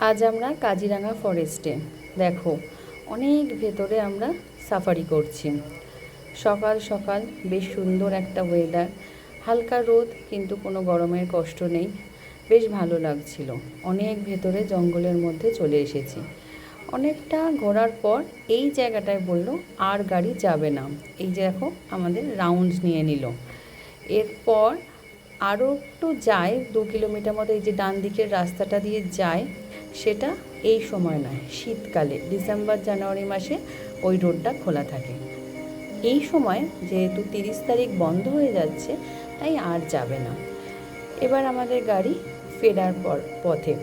আজ আমরা কাজিরাঙা ফরেস্টে। দেখো, অনেক ভেতরে আমরা সাফারি করছি। সকাল সকাল বেশ সুন্দর একটা ওয়েদার, হালকা রোদ, কিন্তু কোনো গরমের কষ্ট নেই। বেশ ভালো লাগছিল। অনেক ভেতরে জঙ্গলের মধ্যে চলে এসেছি। অনেকটা ঘোরার পর এই জায়গাটায় বলল আর গাড়ি যাবে না। এই যে দেখো, আমাদের রাউন্ড নিয়ে নিল। এরপর আরও একটু যায়, 2 কিলোমিটার মতো, এই যে ডান দিকের রাস্তাটা দিয়ে যায়, সেটা এই সময় নয়, শীতকালে ডিসেম্বর জানুয়ারি মাসে ওই রোডটা খোলা থাকে। এই সময় যেহেতু 30 তারিখ বন্ধ হয়ে যাচ্ছে, তাই আর যাবে না। এবার আমাদের গাড়ি ফেরার পথে।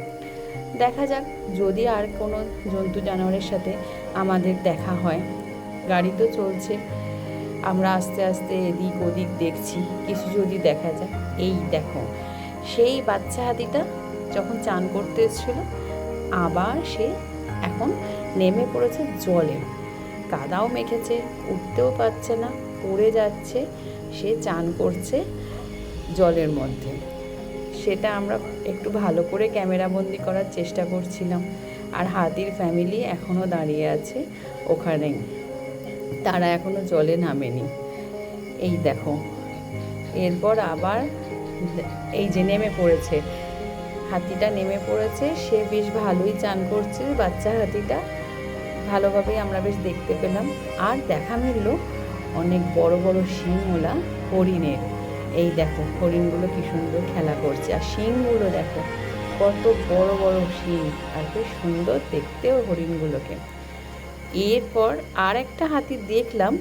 দেখা যাক যদি আর কোনো জন্তু জানোয়ারের সাথে আমাদের দেখা হয়। গাড়ি তো চলছে, আমরা আস্তে আস্তে এদিক ওদিক দেখছি, কিছু যদি দেখা যায়। এই দেখো, সেই বাচ্চা হাতিটা যখন চান করতে এসেছিলো, আবার সে এখন নেমে পড়েছে জলে। কাদাও মেখেছে, উঠতেও পারছে না, পড়ে যাচ্ছে। সে চান করছে জলের মধ্যে। সেটা আমরা একটু ভালো করে ক্যামেরাবন্দি করার চেষ্টা করছিলাম। আর হাতির ফ্যামিলি এখনও দাঁড়িয়ে আছে ওখানেই, তারা এখনও জলে নামেনি। এই দেখো, এরপর আবার এই যে নেমে পড়েছে হাতিটা, নেমে পড়েছে। সে বেশ ভালোই চান করছে, বাচ্চা হাতিটা। ভালোভাবেই আমরা বেশ দেখতে পেলাম। আর দেখা মিলল অনেক বড় বড় শিংওয়ালা হরিণের। এই দেখো, হরিণগুলো কি সুন্দর খেলা করছে। আর শিংগুলো দেখো, কত বড় বড় শিং, আর বেশ সুন্দর দেখতেও হরিণগুলোকে। এরপর আর একটা হাতি দেখলাম।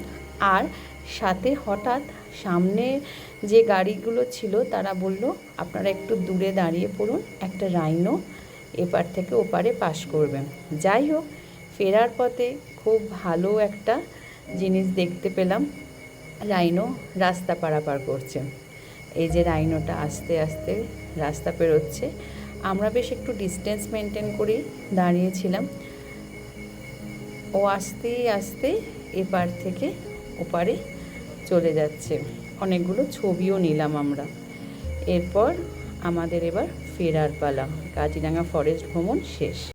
আর সাথে হঠাৎ সামনে যে গাড়িগুলো ছিল, তারা বলল আপনারা একটু দূরে দাঁড়িয়ে পড়ুন, একটা রাইনো এপার থেকে ওপারে পাস করবেন। যাই হোক, ফেরার পথে খুব ভালো একটা জিনিস দেখতে পেলাম। রাইনো রাস্তা পারাপার করছে। এই যে রাইনোটা আস্তে আস্তে রাস্তা পেরোচ্ছে। আমরা বেশ একটু ডিস্টেন্স মেনটেন করেই দাঁড়িয়েছিলাম। ও আস্তে আস্তে এপার থেকে ওপারে চলে যাচ্ছে। অনেকগুলো ছবিও নিলাম আমরা। এরপর আমাদের এবার ফেরার পালা। কাজিরাঙা ফরেস্ট ভ্রমণ শেষ।